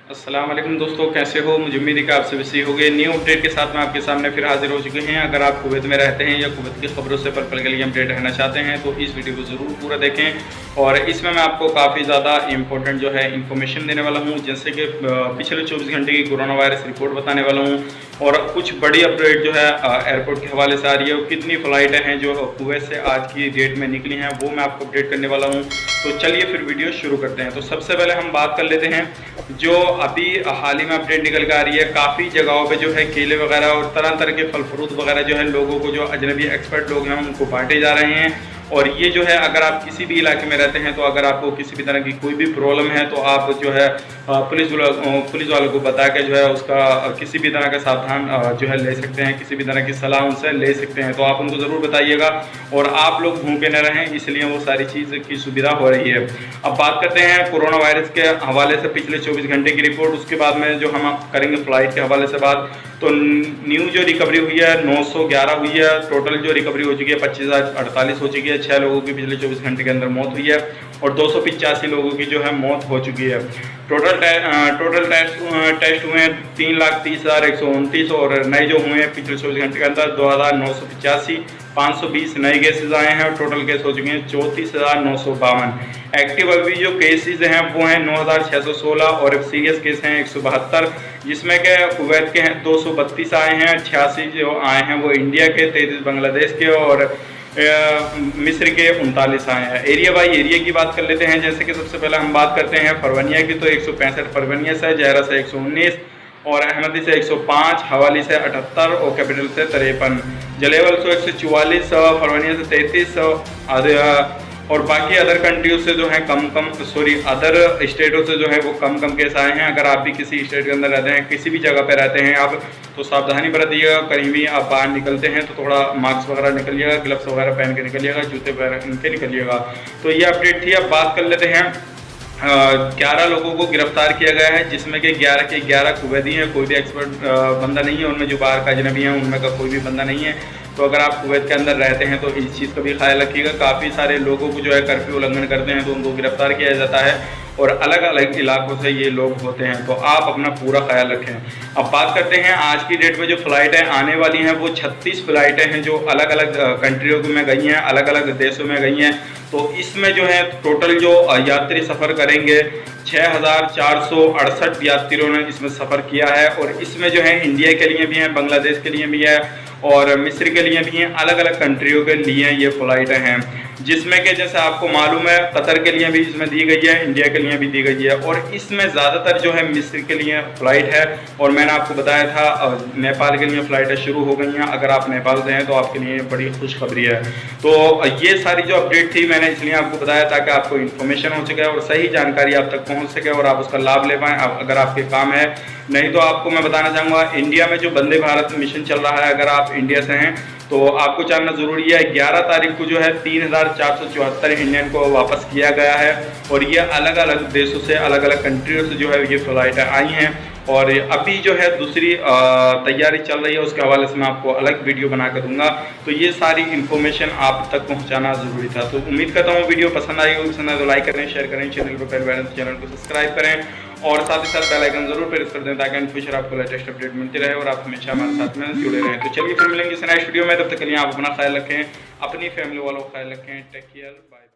अस्सलाम वालेकुम दोस्तों, कैसे हो? मुझे उम्मीद है कि आप सभी सही हो गए। न्यू अपडेट के साथ मैं आपके सामने फिर हाजिर हो चुके हैं। अगर आप कुवैत में रहते हैं या कुवैत की खबरों से पल पल के लिए अपडेट रहना चाहते हैं तो इस वीडियो को ज़रूर पूरा देखें। और इसमें मैं आपको काफ़ी ज़्यादा इंपॉर्टेंट जो है इन्फॉर्मेशन देने वाला हूँ, जैसे कि पिछले 24 घंटे की कोरोना वायरस रिपोर्ट बताने वाला हूँ और कुछ बड़ी अपडेट जो है एयरपोर्ट के हवाले से आ रही है। और कितनी फ़्लाइटें हैं जो कुवैत से आज की डेट में निकली हैं वो मैं आपको अपडेट करने वाला हूँ। तो चलिए फिर वीडियो शुरू करते हैं। तो सबसे पहले हम बात कर लेते हैं जो अभी हाल ही में अपडेट निकल के आ रही है। काफ़ी जगहों पे जो है केले वगैरह और तरह तरह के फल फ्रूट वगैरह जो है लोगों को, जो अजनबी एक्सपर्ट लोग हैं उनको बांटे जा रहे हैं। और ये जो है अगर आप किसी भी इलाके में रहते हैं तो अगर आपको किसी भी तरह की कोई भी प्रॉब्लम है तो आप जो है पुलिस वालों को बता के जो है उसका किसी भी तरह का सावधान जो है ले सकते हैं, किसी भी तरह की सलाह उनसे ले सकते हैं। तो आप उनको ज़रूर बताइएगा और आप लोग भूखे न रहें, इसलिए वो सारी चीज़ की सुविधा हो रही है। अब बात करते हैं कोरोना वायरस के हवाले से पिछले 24 घंटे की रिपोर्ट, उसके बाद में जो हम करेंगे फ़्लाइट के हवाले से बात। तो न्यू जो रिकवरी हुई है 911 हुई है। टोटल जो रिकवरी हो चुकी है 25,048 हो चुकी है। 6 लोगों की पिछले 24 घंटे के अंदर मौत हुई है और 285 लोगों की जो है मौत हो चुकी है। टोटल टेस्ट हुए हैं 3,30,129 और नए जो हुए हैं पिछले 24 घंटे के अंदर 2,985। 520 नए केसेज आए हैं और टोटल केस हो चुके हैं 34,952। एक्टिव अभी जो केसेस हैं वो हैं 9,616 और सीरियस केस हैं 172, जिसमें के कुवैत के हैं 232 आए हैं। 86 जो आए हैं वो इंडिया के, 33 बांग्लादेश के और मिस्र के 39 आए हैं। एरिया बाई एरिया की बात कर लेते हैं। जैसे कि सबसे पहले हम बात करते हैं फरवनिया की, तो 165 फरवनिया से, जहरा से 119 और अहमदी से 105, हवाली से 78 और कैपिटल से 53, जलेवल से 144, फरवनिया से 33 और बाकी अदर कंट्रियों से जो है अदर स्टेटों से जो है वो कम केस आए हैं। अगर आप भी किसी स्टेट के अंदर रहते हैं, किसी भी जगह पे रहते हैं आप, तो सावधानी बरतिएगा। कहीं भी आप बाहर निकलते हैं तो थोड़ा मास्क वगैरह निकलिएगा, ग्लव्स वगैरह पहन के निकलिएगा, जूते पहन के निकलिएगा। तो ये अपडेट थी। अब बात कर लेते हैं 11 लोगों को गिरफ्तार किया गया है, जिसमें कि 11 के 11 कुवैती हैं। कोई भी एक्सपर्ट बंदा नहीं है उनमें, जो बाहर का अजनबी है उनमें का कोई भी बंदा नहीं है। तो अगर आप कुवैत के अंदर रहते हैं तो इस चीज़ का भी ख्याल रखिएगा। काफ़ी सारे लोगों को जो है कर्फ्यू उल्लंघन करते हैं तो उनको गिरफ्तार किया जाता है और अलग अलग इलाकों से ये लोग होते हैं, तो आप अपना पूरा ख्याल रखें। अब बात करते हैं आज की डेट में जो फ़्लाइटें आने वाली हैं वो 36 फ़्लाइटें हैं जो अलग अलग कंट्रियों में गई हैं, अलग अलग देशों में गई हैं। तो इसमें जो है टोटल जो यात्री सफ़र करेंगे 6,468 यात्रियों ने इसमें सफ़र किया है और इसमें जो है इंडिया के लिए भी हैं, बांग्लादेश के लिए भी है और मिस्र के लिए भी हैं। अलग अलग कंट्रियों के लिए ये फ़्लाइटें हैं, जिसमें कि जैसे आपको मालूम है कतर के लिए भी इसमें दी गई है, इंडिया के लिए भी दी गई है और इसमें ज़्यादातर जो है मिस्र के लिए फ़्लाइट है। और मैंने आपको बताया था नेपाल के लिए फ़्लाइटें शुरू हो गई हैं। अगर आप नेपाल से हैं तो आपके लिए बड़ी खुशखबरी है। तो ये सारी जो अपडेट थी मैंने इसलिए आपको बताया ताकि आपको इन्फॉर्मेशन हो सके और सही जानकारी आप तक पहुँच सके और आप उसका लाभ ले पाएँ अगर आपके काम है। नहीं तो आपको मैं बताना चाहूँगा इंडिया में जो वंदे भारत मिशन चल रहा है, अगर आप इंडिया से हैं तो आपको जानना ज़रूरी है। 11 तारीख को जो है 3,474 इंडियन को वापस किया गया है और ये अलग अलग देशों से, अलग अलग कंट्रियों से जो है ये फ़्लाइटें आई हैं और अभी जो है दूसरी तैयारी चल रही है, उसके हवाले से मैं आपको अलग वीडियो बना कर दूंगा। तो ये सारी इन्फॉर्मेशन आप तक पहुंचाना ज़रूरी था। तो उम्मीद करता हूँ वीडियो पसंद आई होगी। पसंद आए तो लाइक करें, शेयर करें, चैनल पर पहले बार चैनल को सब्सक्राइब करें और साथ ही साथ बेल आइकन जरूर प्रेस कर दें ताकि इन फ्यूचर आपको लेटेस्ट अपडेट मिलती रहे और आप हमेशा हमारे साथ में जुड़े रहें। तो चलिए फिर मिलेंगे इस नेक्स्ट वीडियो में, तब तक के लिए आप अपना ख्याल रखें, अपनी फैमिली वालों का ख्याल रखें। Take care, bye.